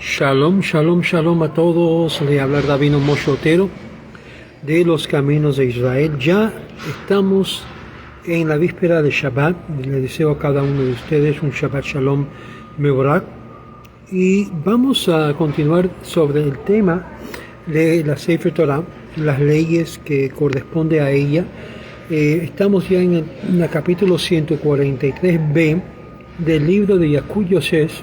Shalom, shalom, shalom a todos. Le habla Rabino Moshe Otero de los Caminos de Israel. Ya estamos en la víspera de Shabbat. Le deseo a cada uno de ustedes un Shabbat Shalom Mevorak. Y vamos a continuar sobre el tema de la Sefer Torah, las leyes que corresponden a ella. Estamos ya en el capítulo 143b del libro de Yaakov Yosef,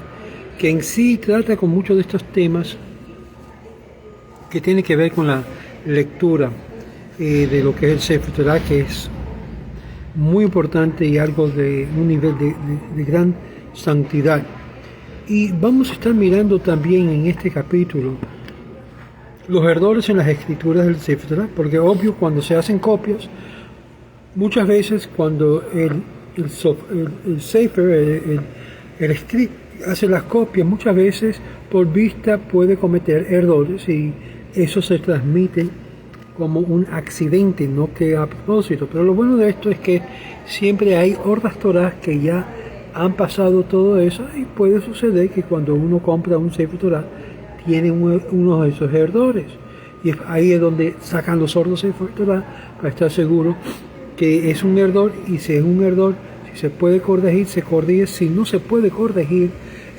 que en sí trata con muchos de estos temas que tienen que ver con la lectura de lo que es el Sefer Torah, que es muy importante y algo de un nivel de gran santidad. Y vamos a estar mirando también en este capítulo los errores en las escrituras del Sefer Torah, porque obvio cuando se hacen copias, muchas veces cuando el Sefer, el script hace las copias, muchas veces por vista puede cometer errores y eso se transmite como un accidente, no que a propósito. Pero lo bueno de esto es que siempre hay otras Torahs que ya han pasado todo eso, y puede suceder que cuando uno compra un Sefer Torah tiene uno de esos errores, y ahí es donde sacan los otros Sefer Torah para estar seguro que es un error, y si es un error, si se puede corregir, se corrige. Si no se puede corregir,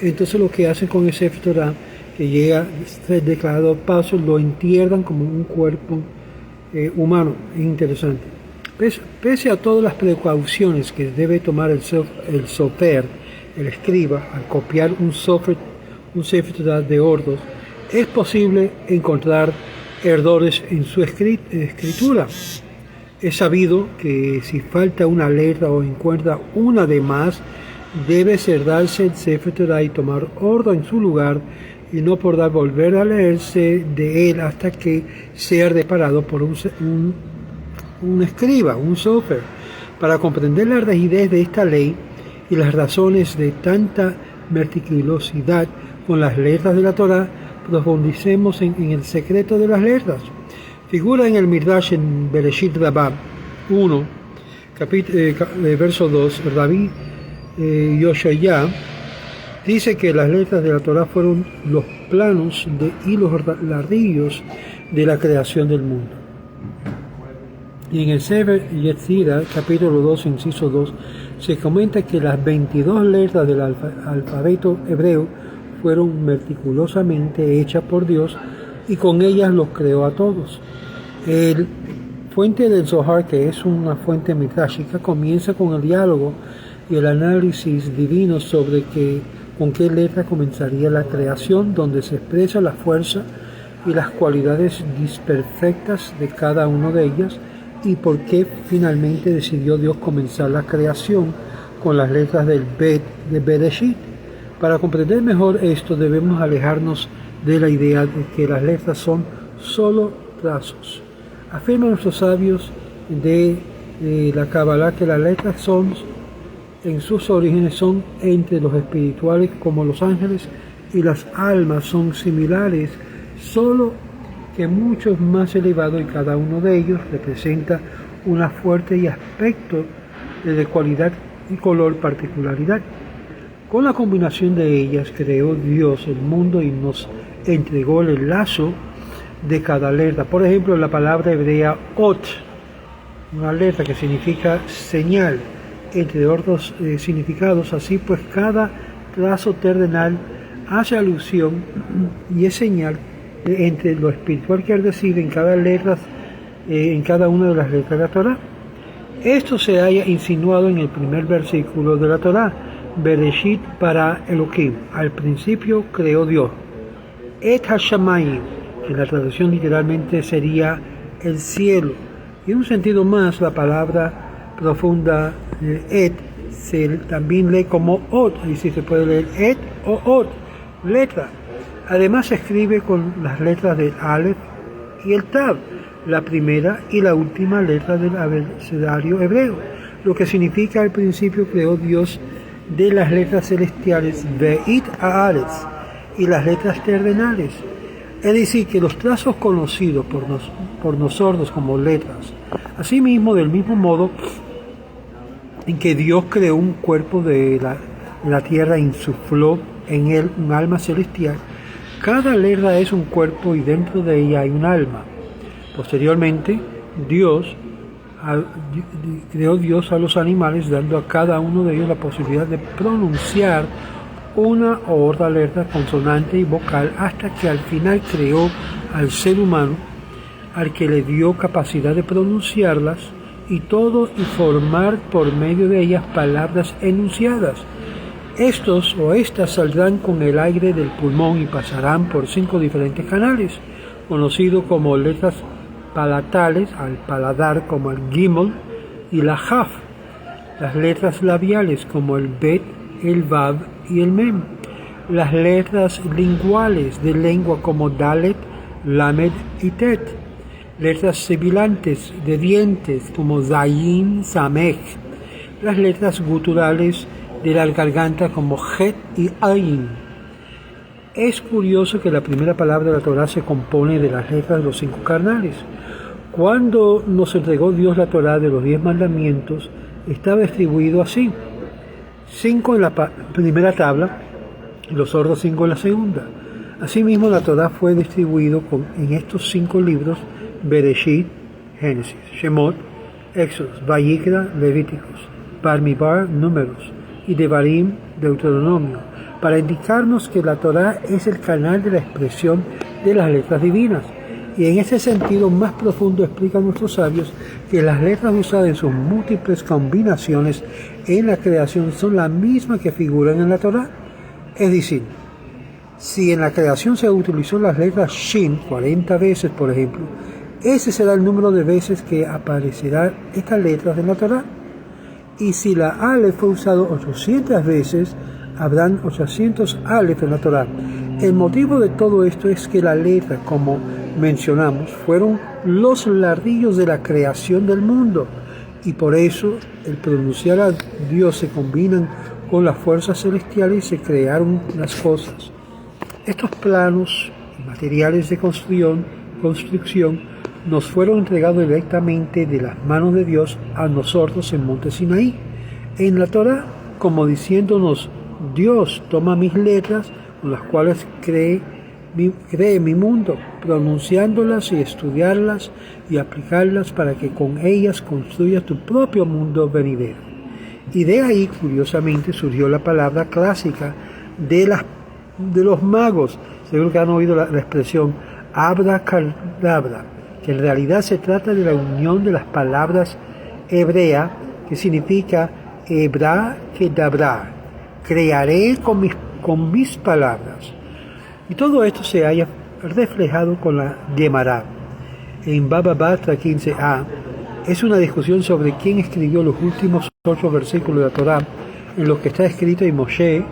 entonces lo que hacen con ese Sefer Torah que llega a ser declarado paso, lo entierran como un cuerpo humano. Es interesante. Pese a todas las precauciones que debe tomar el sofer, el escriba, al copiar un Sefer Torah de ordos, es posible encontrar errores en su escritura. Es sabido que si falta una letra o encuentra una de más, debe cerrarse el Sefer Torah y tomar orden en su lugar, y no podrá volver a leerse de él hasta que sea reparado por un escriba, un sofer. Para comprender la rigidez de esta ley y las razones de tanta meticulosidad con las letras de la Torah, profundicemos en el secreto de las letras. Figura en el Midrash en Bereshit Rabbah 1, verso 2, Rabbi Yoshaya dice que las letras de la Torah fueron los planos y los ladrillos de la creación del mundo. Y en el Sefer Yetzirah, capítulo 2, inciso 2, se comenta que las 22 letras del alfabeto hebreo fueron meticulosamente hechas por Dios, y con ellas los creó a todos. El fuente del Zohar, que es una fuente midrashica, comienza con el diálogo y el análisis divino sobre con qué letra comenzaría la creación, donde se expresa la fuerza y las cualidades desperfectas de cada una de ellas, y por qué finalmente decidió Dios comenzar la creación con las letras del Bet de Bereshit. Para comprender mejor esto, debemos alejarnos de la idea de que las letras son solo trazos. Afirman nuestros sabios de la Kabbalah que las letras en sus orígenes son entre los espirituales, como los ángeles y las almas son similares, solo que mucho más elevado, y cada uno de ellos representa una fuerte y aspecto de cualidad y color particularidad. Con la combinación de ellas creó Dios el mundo y nos entregó el lazo de cada letra. Por ejemplo, la palabra hebrea ot, una letra que significa señal, entre otros significados. Así pues, cada trazo terrenal hace alusión y es señal entre lo espiritual que él recibe en cada una de las letras de la Torah. Esto se haya insinuado en el primer versículo de la Torah: Bereshit para Elohim, al principio creó Dios. Et Hashamayim, que en la traducción literalmente sería el cielo. Y en un sentido más, la palabra profunda et se también lee como ot, y si se puede leer et o ot, letra. Además se escribe con las letras del Aleph y el Tav, la primera y la última letra del abecedario hebreo, lo que significa: al principio creó Dios de las letras celestiales Veit Haaretz y las letras terrenales. Es decir, que los trazos conocidos por nosotros como letras, asimismo, del mismo modo en que Dios creó un cuerpo de la tierra, insufló en él un alma celestial, Cada letra es un cuerpo y dentro de ella hay un alma. Posteriormente, creó Dios a los animales, dando a cada uno de ellos la posibilidad de pronunciar una u otra letra consonante y vocal, hasta que al final creó al ser humano, al que le dio capacidad de pronunciarlas y formar por medio de ellas palabras enunciadas. Estos o estas saldrán con el aire del pulmón y pasarán por 5 diferentes canales, conocidos como letras palatales, al paladar, como el gimel y la jaf, las letras labiales como el bet, el vav y el mem, las letras linguales de lengua como dalet, lamed y tet, letras sibilantes de dientes como zayin, samech, las letras guturales de la garganta como het y ayin. Es curioso que la primera palabra de la Torá se compone de las letras de los 5 carnales. Cuando nos entregó Dios la Torá de los 10 mandamientos, estaba distribuido así: 5 en la primera tabla y los otros 5 en la segunda. Asimismo, la Torá fue distribuido en estos 5 libros: Bereshit, Génesis; Shemot, Éxodos; Vayikra, Levíticos; Bamidbar, Números; y Devarim, Deuteronomio, para indicarnos que la Torá es el canal de la expresión de las letras divinas. Y en ese sentido más profundo explican nuestros sabios que las letras usadas en sus múltiples combinaciones en la creación son las mismas que figuran en la Torá. Es decir, si en la creación se utilizó las letras Shin 40 veces, por ejemplo, ese será el número de veces que aparecerán estas letras en la Torá. Y si la Aleph fue usado 800 veces, habrán 800 Aleph en la Torá. El motivo de todo esto es que la letra, como mencionamos, fueron los ladrillos de la creación del mundo, y por eso el pronunciar a Dios se combinan con las fuerzas celestiales y se crearon las cosas. Estos planos materiales de construcción nos fueron entregados directamente de las manos de Dios a nosotros en Monte Sinaí, en la Torá, como diciéndonos: Dios toma mis letras, con las cuales cree mi mundo, pronunciándolas y estudiarlas y aplicarlas para que con ellas construyas tu propio mundo venidero. Y de ahí, curiosamente, surgió la palabra clásica de los magos. Seguro que han oído la expresión abracadabra, que en realidad se trata de la unión de las palabras hebrea, que significa hebra que dabra, crearé con mis palabras. Y todo esto se haya reflejado con la Gemara. En Baba Batra 15a es una discusión sobre quién escribió los últimos 8 versículos de la Torá, en los que está escrito: y Moshe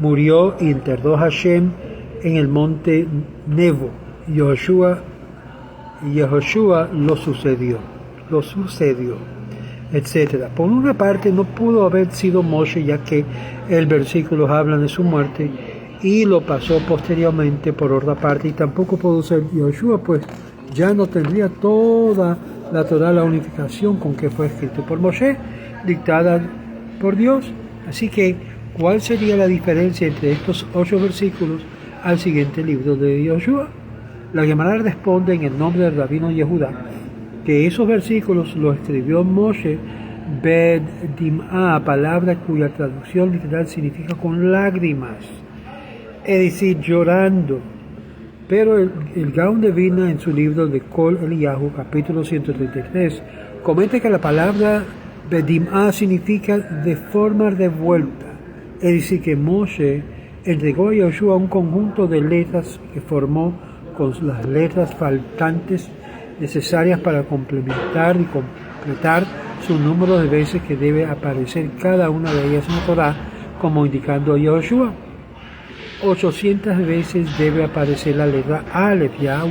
murió y enterró a Hashem en el monte Nebo, y Yehoshua lo sucedió, etc. Por una parte, no pudo haber sido Moshe, ya que el versículo habla de su muerte y lo pasó posteriormente. Por otra parte, y tampoco pudo ser Yehoshua, pues ya no tendría toda la Torá, la unificación con que fue escrito por Moshe, dictada por Dios. Así que, ¿cuál sería la diferencia entre estos 8 versículos al siguiente libro de Yehoshua? La Gemara responde en el nombre del rabino Yehudá que esos versículos los escribió Moshe Bed Dim'a, palabra cuya traducción literal significa con lágrimas, es decir, llorando. Pero el Gaon de Vilna, en su libro de Kol Eliyahu, capítulo 133, comenta que la palabra Bedim'a significa de forma revuelta, es decir, que Moshe entregó a Yehoshua un conjunto de letras que formó con las letras faltantes necesarias para complementar y completar su número de veces que debe aparecer cada una de ellas en la Torá, como indicando a Yehoshua. 800 veces debe aparecer la letra Aleph, ya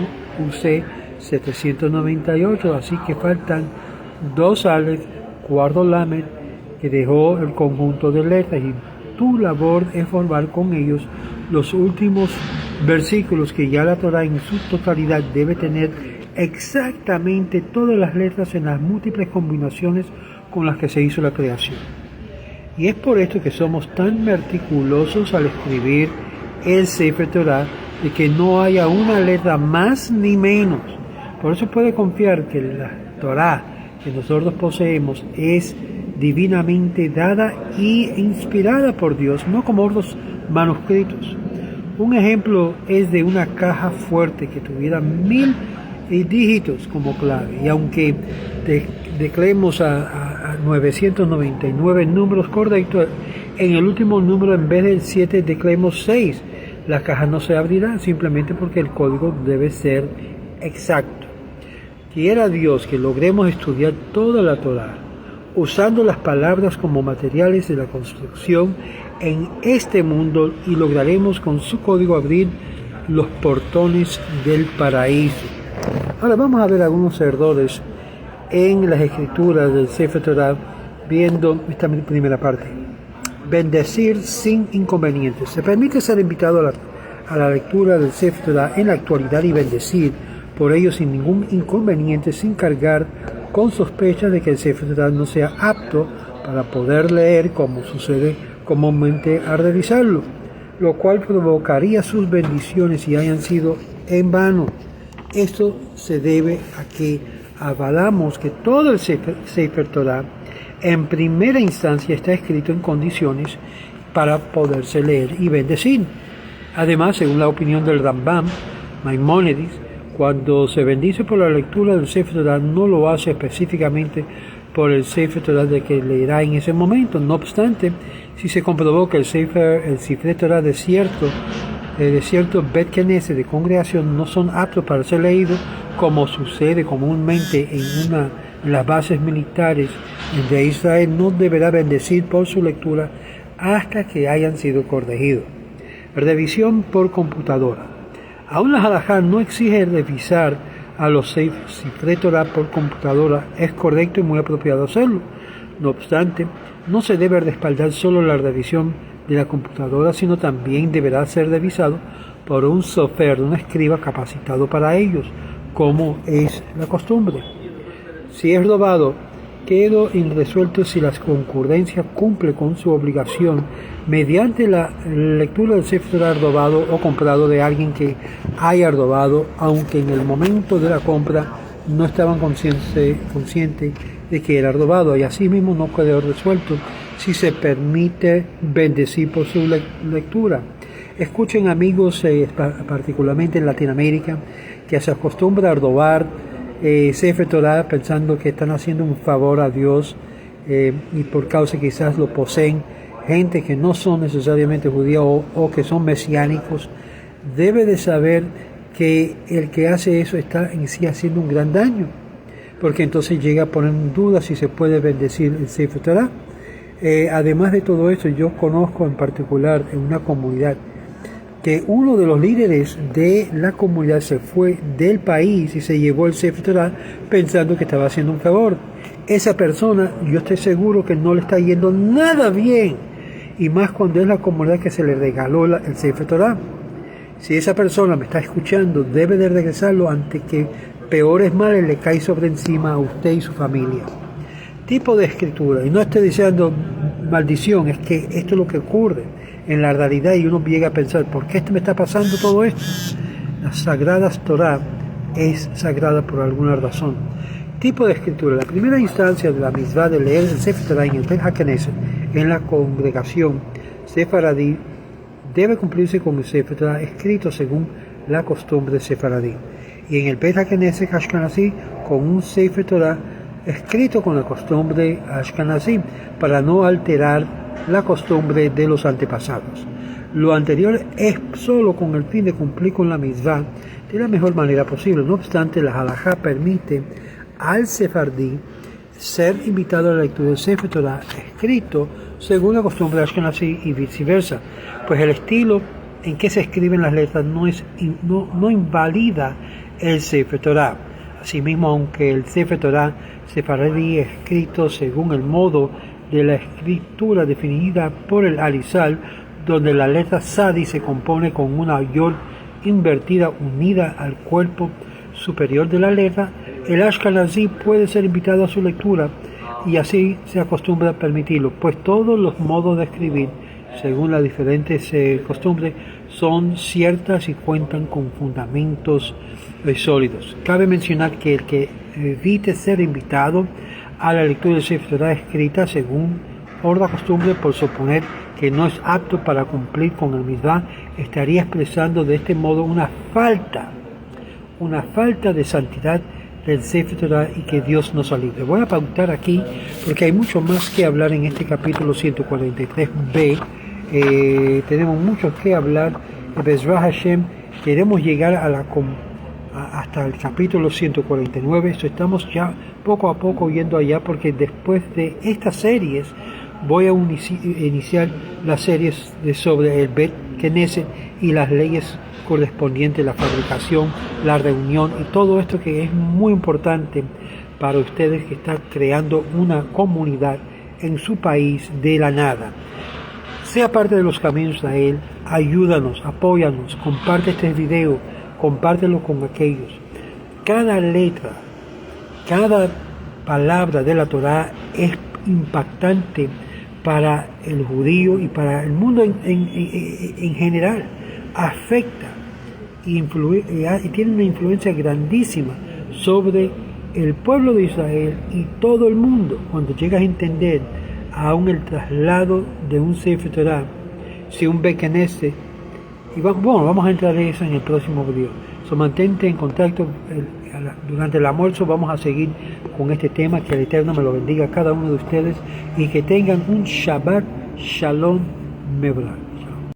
usé 798, así que faltan 2 Aleph, 4 Lamed, que dejó el conjunto de letras, y tu labor es formar con ellos los últimos versículos, que ya la Torá en su totalidad debe tener exactamente todas las letras en las múltiples combinaciones con las que se hizo la creación. Y es por esto que somos tan meticulosos al escribir el Sefer Torah, de que no haya una letra más ni menos. Por eso puede confiar que la Torá que nosotros poseemos es divinamente dada e inspirada por Dios, no como otros manuscritos. Un ejemplo es de una caja fuerte que tuviera 1000 dígitos como clave, y aunque declaremos a 999 números correctos, en el último número en vez del 7 declaremos 6, la caja no se abrirá simplemente porque el código debe ser exacto. Quiera Dios que logremos estudiar toda la Torá, usando las palabras como materiales de la construcción en este mundo, y lograremos con su código abrir los portones del paraíso. Ahora vamos a ver algunos errores en las escrituras del Sefer Torah, viendo esta primera parte. Bendecir sin inconvenientes. Se permite ser invitado a la lectura del Sefer Torah en la actualidad y bendecir por ello sin ningún inconveniente, sin cargar con sospechas de que el Sefer Torah no sea apto para poder leer, como sucede comúnmente al revisarlo, lo cual provocaría sus bendiciones si hayan sido en vano. Esto se debe a que avalamos que todo el Sefer Torah en primera instancia está escrito en condiciones para poderse leer y bendecir. Además, según la opinión del Rambam Maimónides, cuando se bendice por la lectura del Sefer Torah, no lo hace específicamente por el Sefer Torah de que leerá en ese momento. No obstante, si se comprobó que el Sefer Torah de cierto Bet Knesset de congregación no son aptos para ser leídos, como sucede comúnmente en las bases militares de Israel, no deberá bendecir por su lectura hasta que hayan sido corregidos. Revisión por computadora. Aún la halajá no exige revisar a los Sefer Torah por computadora. Es correcto y muy apropiado hacerlo. No obstante, no se debe respaldar solo la revisión de la computadora, sino también deberá ser revisado por un sofer, un escriba capacitado para ellos, como es la costumbre. Si es robado, quedó irresuelto si la concurrencia cumple con su obligación mediante la lectura del Sefer Torah robado o comprado de alguien que haya robado, aunque en el momento de la compra no estaban conscientes de que era robado, y asimismo no quedó resuelto si se permite bendecir por su lectura. Escuchen, amigos, particularmente en Latinoamérica, que se acostumbra a robar Sefer Torah pensando que están haciendo un favor a Dios, y por causa quizás lo poseen gente que no son necesariamente judíos o que son mesiánicos. Debe de saber que el que hace eso está en sí haciendo un gran daño, porque entonces llega a poner en duda si se puede bendecir el Sefer Torah. Además de todo esto, yo conozco en particular en una comunidad que uno de los líderes de la comunidad se fue del país y se llevó el Sefer Torah pensando que estaba haciendo un favor. Esa persona, yo estoy seguro que no le está yendo nada bien, y más cuando es la comunidad que se le regaló el Sefer Torah. Si esa persona me está escuchando, debe de regresarlo antes que peores males le caen sobre encima a usted y su familia. Tipo de escritura, y no estoy diciendo maldición, es que esto es lo que ocurre en la realidad, y uno llega a pensar, ¿por qué me está pasando todo esto? Las sagradas Torah es sagrada por alguna razón. Tipo de escritura. La primera instancia de la mitzvah de leer el Sefer Torah en el Bet HaKnesset, en la congregación sefaradí, debe cumplirse con el Sefer Torah escrito según la costumbre sefaradí, y en el Bet HaKnesset Ashkenazí con un Sefer Torah escrito con la costumbre Ashkenazí, para no alterar la costumbre de los antepasados. Lo anterior es solo con el fin de cumplir con la mitzvah de la mejor manera posible. No obstante, la halajá permite al sefardí ser invitado a la lectura del Sefer Torah escrito según la costumbre de Ashkenazí y viceversa, pues el estilo en que se escriben las letras no invalida el Sefer Torah. Asimismo, aunque el Sefer Torah sefardí es escrito según el modo de la escritura definida por el Arizal, donde la letra Sadi se compone con una yod invertida unida al cuerpo superior de la letra, el Ashkenazí puede ser invitado a su lectura, y así se acostumbra a permitirlo, pues todos los modos de escribir, según las diferentes costumbres, son ciertas y cuentan con fundamentos sólidos. Cabe mencionar que el que evite ser invitado a la lectura del Sefer Torah escrita según por la costumbre, por suponer que no es apto para cumplir con el Mitzvah, estaría expresando de este modo una falta de santidad del Sefer Torah y que Dios nos libre. Voy a pautar aquí porque hay mucho más que hablar en este capítulo 143b. Tenemos mucho que hablar. Bezrat Hashem, queremos llegar hasta el capítulo 149. Estamos ya poco a poco yendo allá, porque después de estas series voy a iniciar las series sobre el Bet Knesset y las leyes correspondientes, la fabricación, la reunión y todo esto que es muy importante para ustedes que están creando una comunidad en su país de la nada. Sea parte de los caminos de Él, ayúdanos, apóyanos, comparte este video, compártelo con aquellos. Cada letra, cada palabra de la Torah es impactante para el judío y para el mundo en general. Afecta y tiene una influencia grandísima sobre el pueblo de Israel y todo el mundo. Cuando llegas a entender aún el traslado de un Sefer Torah, si un Bet Knesset, y vamos a entrar en eso en el próximo video. Mantente en contacto durante el almuerzo. Vamos a seguir con este tema. Que el Eterno me lo bendiga a cada uno de ustedes y que tengan un Shabbat Shalom Mebrach.